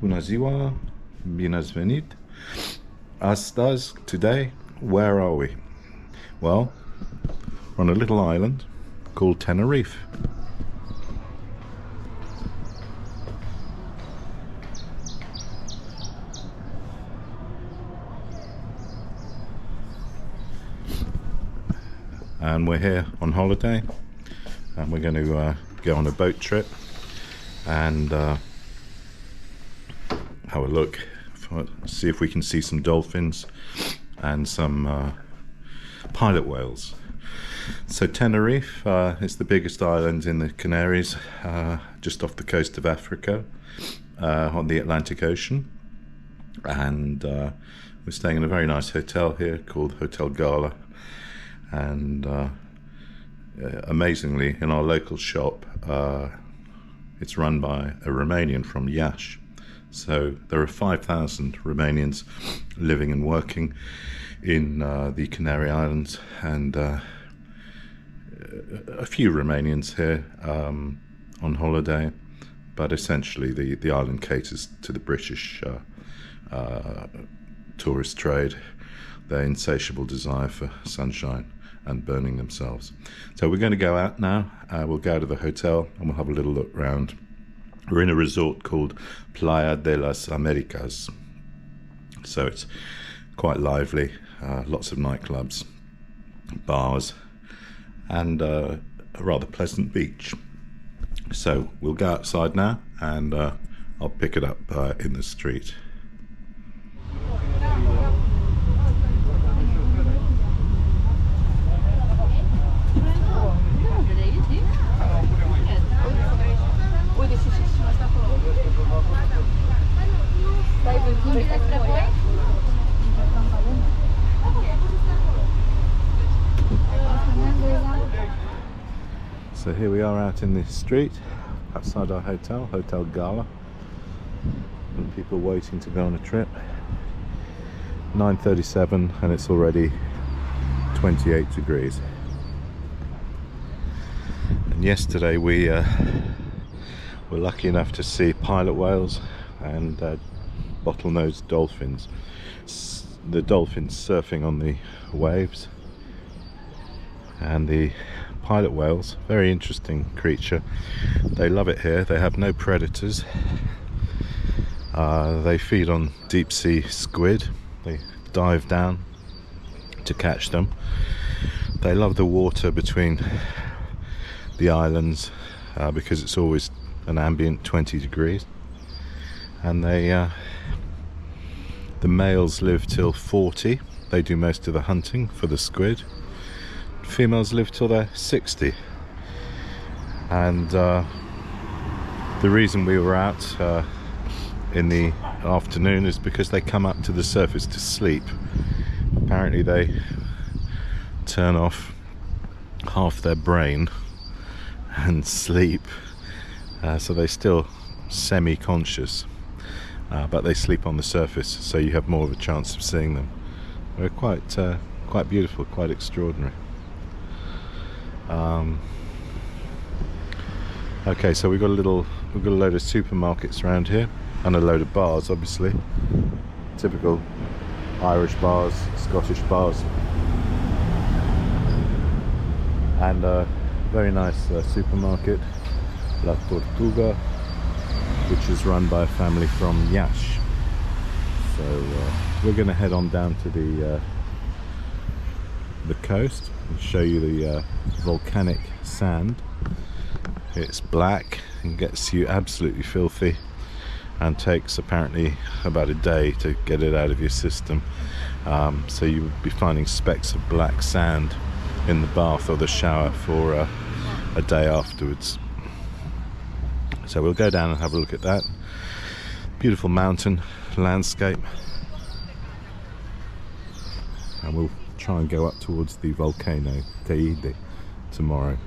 Bună ziua, bine ați venit. Astăzi, today, where are we? Well, we're on a little island called Tenerife. And we're here on holiday, and we're going to go on a boat trip and have a look, see if we can see some dolphins and some pilot whales. So Tenerife is the biggest island in the Canaries, just off the coast of Africa, on the Atlantic Ocean, and we're staying in a very nice hotel here called Hotel Gala. And amazingly, in our local shop, it's run by a Romanian from Iași. So there are 5,000 Romanians living and working in the Canary Islands, and a few Romanians here on holiday, but essentially the island caters to the British tourist trade, their insatiable desire for sunshine and burning themselves. So we're going to go out now. We'll go to the hotel and we'll have a little look around. We're in a resort called Playa de las Americas, so it's quite lively, lots of nightclubs, bars, and a rather pleasant beach. So we'll go outside now, and I'll pick it up in the street. So here we are out in the street outside our hotel, Hotel Gala, and people waiting to go on a trip. 9:37 and it's already 28 degrees. And yesterday we were lucky enough to see pilot whales and bottlenose dolphins. The dolphins surfing on the waves, and the pilot whales, very interesting creature. They love it here. They have no predators. They feed on deep sea squid. They dive down to catch them. They love the water between the islands because it's always an ambient 20 degrees, and the males live till 40. They do most of the hunting for the squid. Females live till they're 60. And the reason we were out in the afternoon is because they come up to the surface to sleep. Apparently they turn off half their brain and sleep, so they're still semi-conscious, but they sleep on the surface, so you have more of a chance of seeing them. They're quite beautiful, quite extraordinary. Okay, so we've got a load of supermarkets around here and a load of bars, obviously. Typical Irish bars, Scottish bars, and a very nice supermarket, La Tortuga, which is run by a family from Iași. So we're going to head on down to the coast and show you the volcanic sand. It's black and gets you absolutely filthy, and takes apparently about a day to get it out of your system. So you would be finding specks of black sand in the bath or the shower for a day afterwards. So we'll go down and have a look at that. Beautiful mountain landscape, and we'll try and go up towards the volcano Teide tomorrow.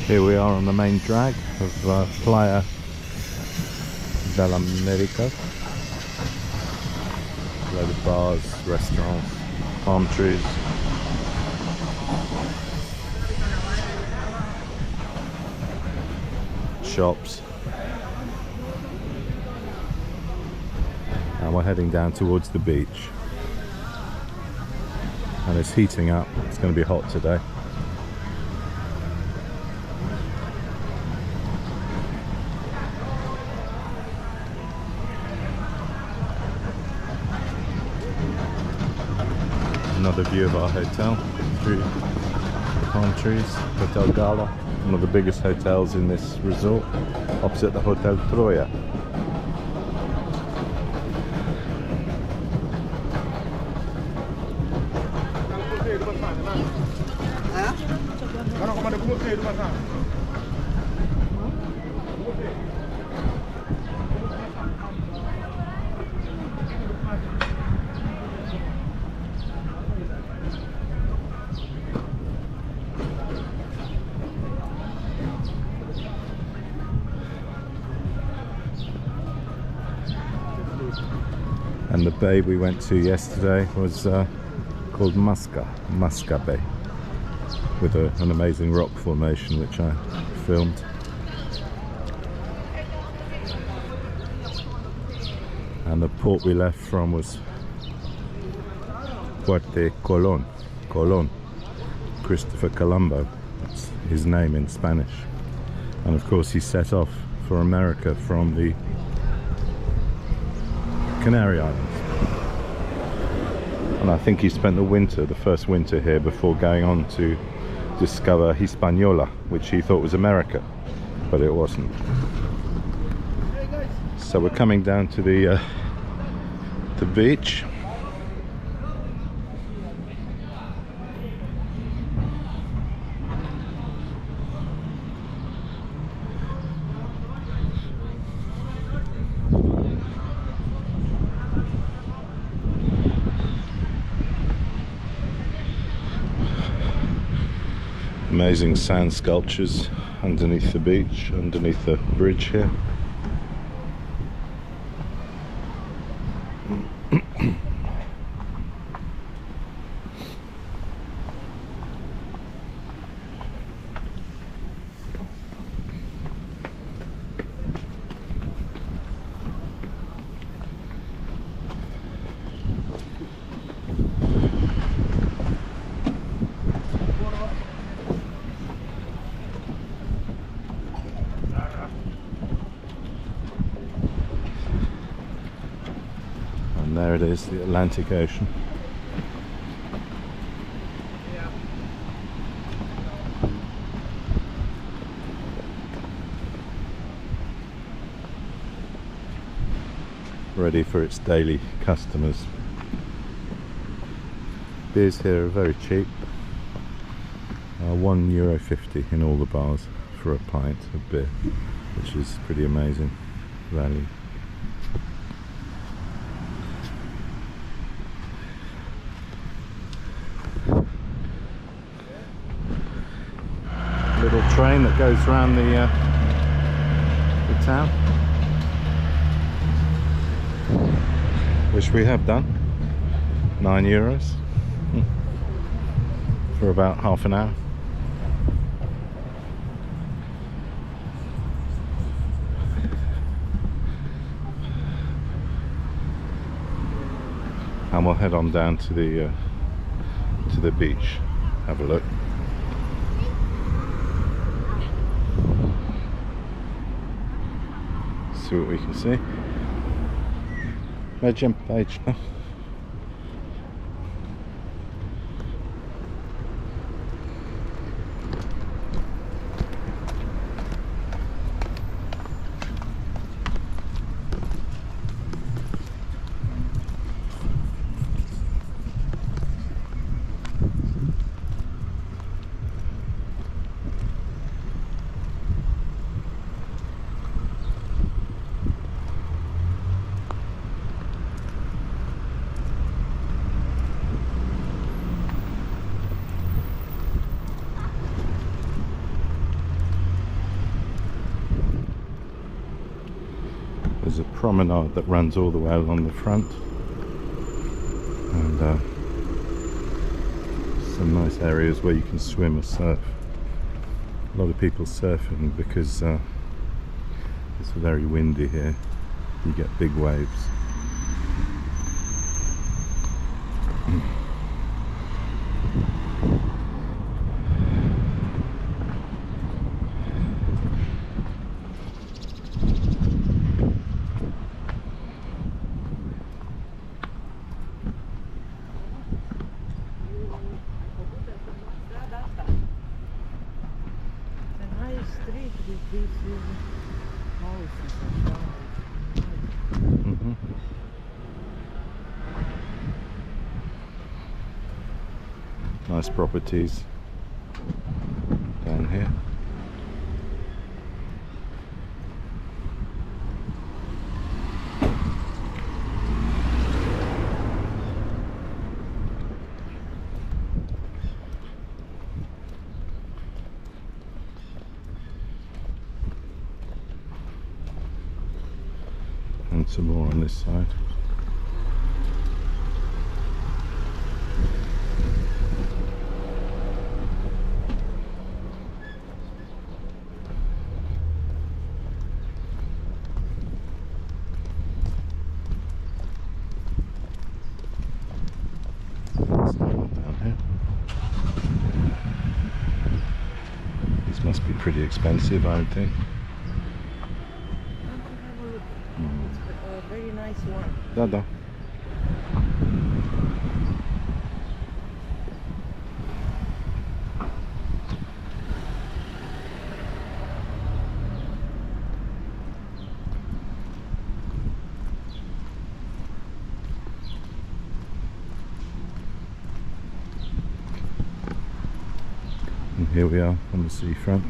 Here we are on the main drag of Playa de las Americas. A load of bars, restaurants, palm trees. shops. And we're heading down towards the beach. And it's heating up. It's going to be hot today. Another view of our hotel through the palm trees. Hotel Gala, one of the biggest hotels in this resort, opposite the Hotel Troya. And the bay we went to yesterday was called Musca Bay, with an amazing rock formation which I filmed. And the port we left from was Puerto Colón, Christopher Colombo, that's his name in Spanish. And of course he set off for America from the Canary Islands. And I think he spent the first winter here before going on to discover Hispaniola, which he thought was America, but it wasn't. So we're coming down to the beach. Amazing sand sculptures underneath the beach, underneath the bridge here. And there it is, the Atlantic Ocean. Ready for its daily customers. Beers here are very cheap. €1.50 in all the bars for a pint of beer, which is pretty amazing value. Little train that goes around the town, which we have done. €9 for about half an hour. And we'll head on down to the beach, have a look. See what we can see. Imagine page. There's a promenade that runs all the way along the front, and some nice areas where you can swim or surf. A lot of people surfing because It's very windy here. You get big waves. Street with these houses Mm-hmm. Nice properties down here. And some more on this side. Down here. These must be pretty expensive, I would think. a very nice one. Da. And here we are on the seafront.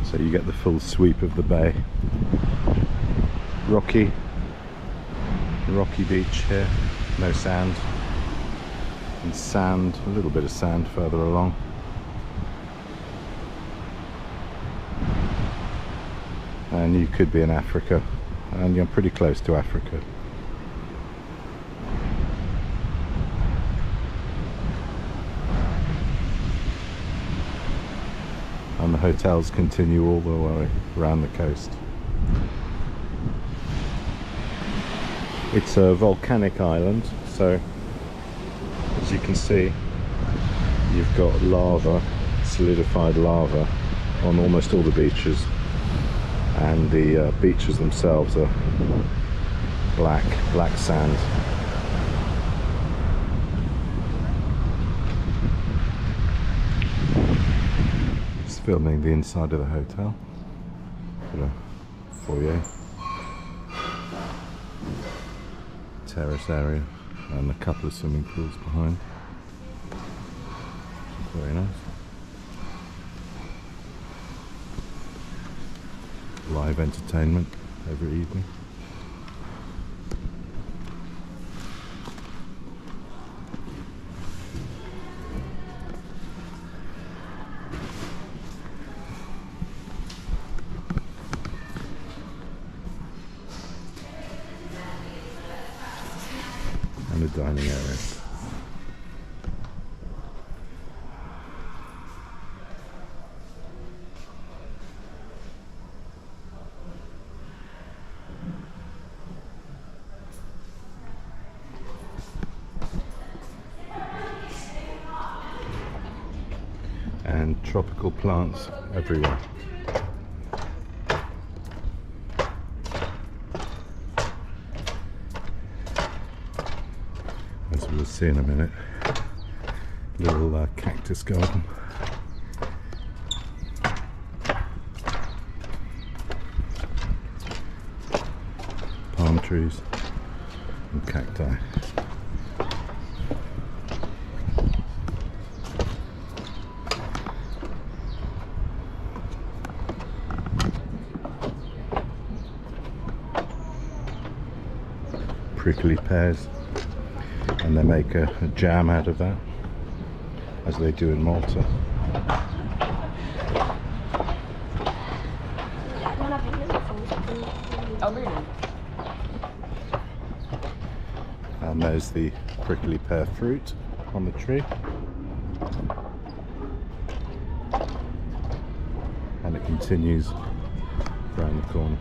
So you get the full sweep of the bay. Rocky beach here, no sand, and sand, a little bit of sand further along. And you could be in Africa, and you're pretty close to Africa. And the hotels continue all the way around the coast. It's a volcanic island, so as you can see, you've got lava, solidified lava on almost all the beaches, and the beaches themselves are black sand. Filming the inside of the hotel. Got a foyer, terrace area, and a couple of swimming pools behind. Very nice. Live entertainment every evening. And a dining area. And tropical plants everywhere. As we'll see in a minute, little cactus garden. Palm trees and cacti. Prickly pears. and they make a jam out of that, as they do in Malta. And there's the prickly pear fruit on the tree. And it continues around the corner.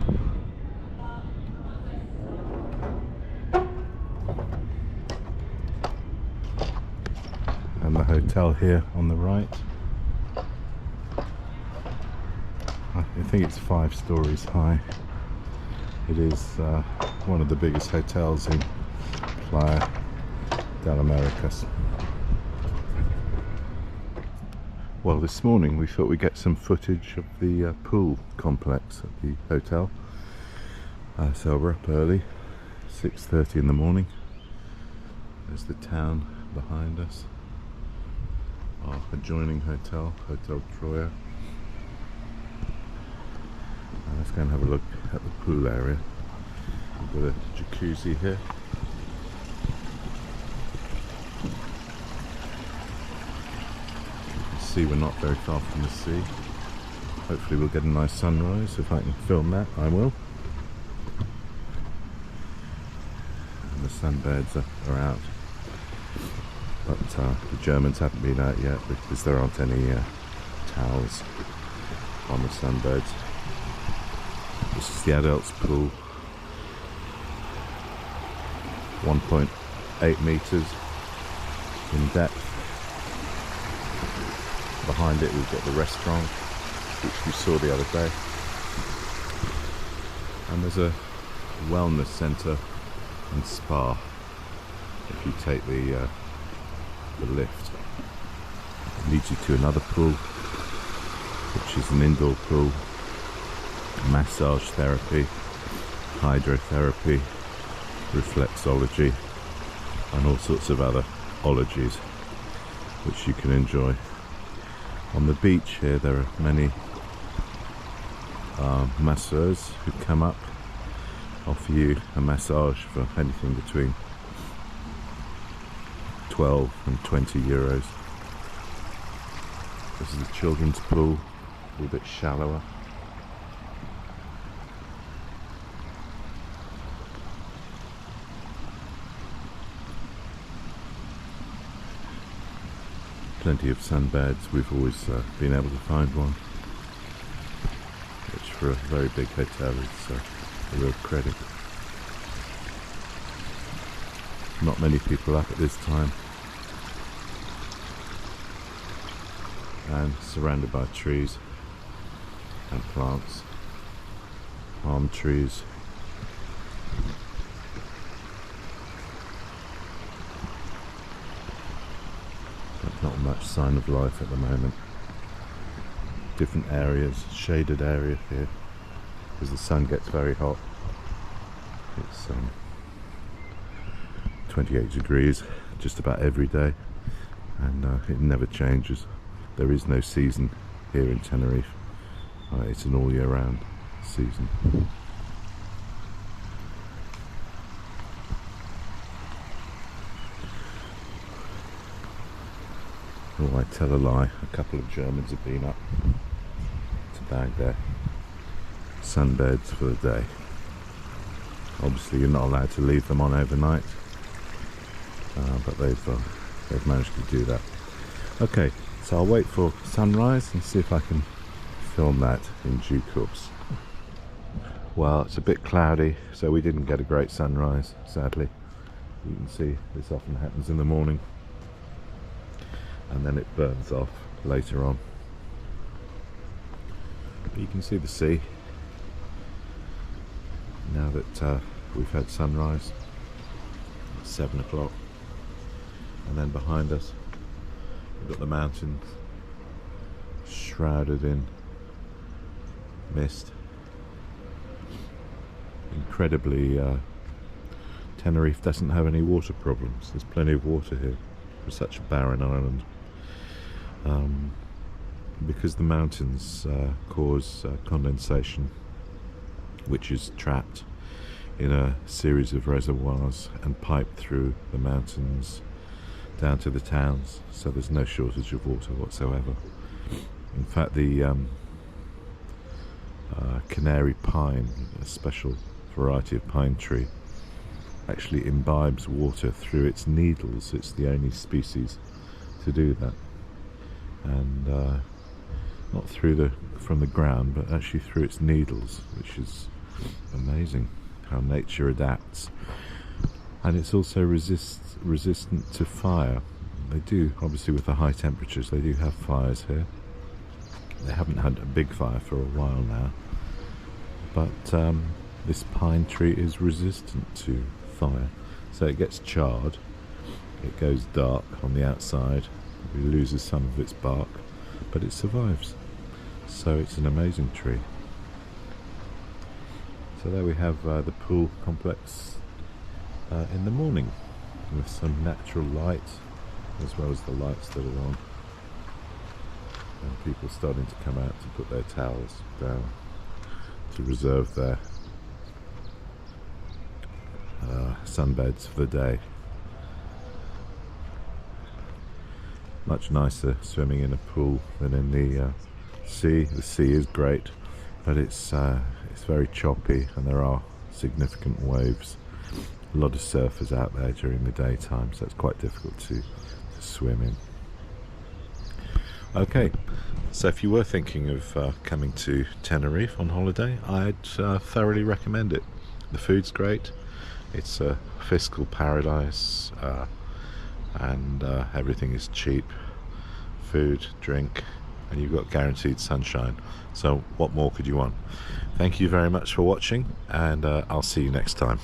And the hotel here on the right. I think it's 5 stories high. It is one of the biggest hotels in Playa del Americas. Well, this morning we thought we'd get some footage of the pool complex at the hotel. So we're up early, 6:30 in the morning. There's the town behind us. Our adjoining hotel, Hotel Troya. Let's go and have a look at the pool area. We've got a jacuzzi here. You can see we're not very far from the sea. Hopefully we'll get a nice sunrise. If I can film that, I will. And the sunbeds are out. But the Germans haven't been out yet because there aren't any towels on the sunbeds. This is the adults pool. 1.8 meters in depth. Behind it we've got the restaurant, which we saw the other day. And there's a wellness centre and spa if you take the lift. It leads you to another pool, which is an indoor pool. Massage therapy, hydrotherapy, reflexology, and all sorts of other ologies which you can enjoy. On the beach here there are many masseurs who come up, offer you a massage for anything between 12 and 20 euros. This is a children's pool, a little bit shallower. Plenty of sunbeds. We've always been able to find one, which for a very big hotel is a real credit. Not many people up at this time, and surrounded by trees and plants, palm trees. Not much sign of life at the moment. Different areas, shaded area here, as the sun gets very hot. It's 28 degrees just about every day, and it never changes. There is no season here in Tenerife. It's an all year round season. Oh, I tell a lie, a couple of Germans have been up to bag their sunbeds for the day. Obviously you're not allowed to leave them on overnight, but they've managed to do that. Okay, so I'll wait for sunrise and see if I can film that in due course. Well, it's a bit cloudy, so we didn't get a great sunrise, sadly. You can see this often happens in the morning, and then it burns off later on. But you can see the sea now that we've had sunrise. It's 7 o'clock, and then behind us we've got the mountains shrouded in mist. Incredibly, Tenerife doesn't have any water problems. There's plenty of water here for such a barren island. Because the mountains cause condensation, which is trapped in a series of reservoirs and piped through the mountains down to the towns, so there's no shortage of water whatsoever. In fact, the Canary pine, a special variety of pine tree, actually imbibes water through its needles. It's the only species to do that, and not from the ground, but actually through its needles, which is amazing how nature adapts. And it's also resistant to fire. They do, obviously, with the high temperatures, they do have fires here. They haven't had a big fire for a while now, but this pine tree is resistant to fire, so it gets charred, it goes dark on the outside, it loses some of its bark, but it survives. So it's an amazing tree. So there we have the pool complex in the morning, with some natural light as well as the lights that are on, and people starting to come out to put their towels down to reserve their sunbeds for the day. Much nicer swimming in a pool than in the sea. The sea is great, but it's very choppy and there are significant waves. A lot of surfers out there during the daytime, so it's quite difficult to swim in. Okay, so if you were thinking of coming to Tenerife on holiday, I'd thoroughly recommend it. The food's great, it's a fiscal paradise, and everything is cheap. Food, drink, and you've got guaranteed sunshine. So what more could you want? Thank you very much for watching, and I'll see you next time.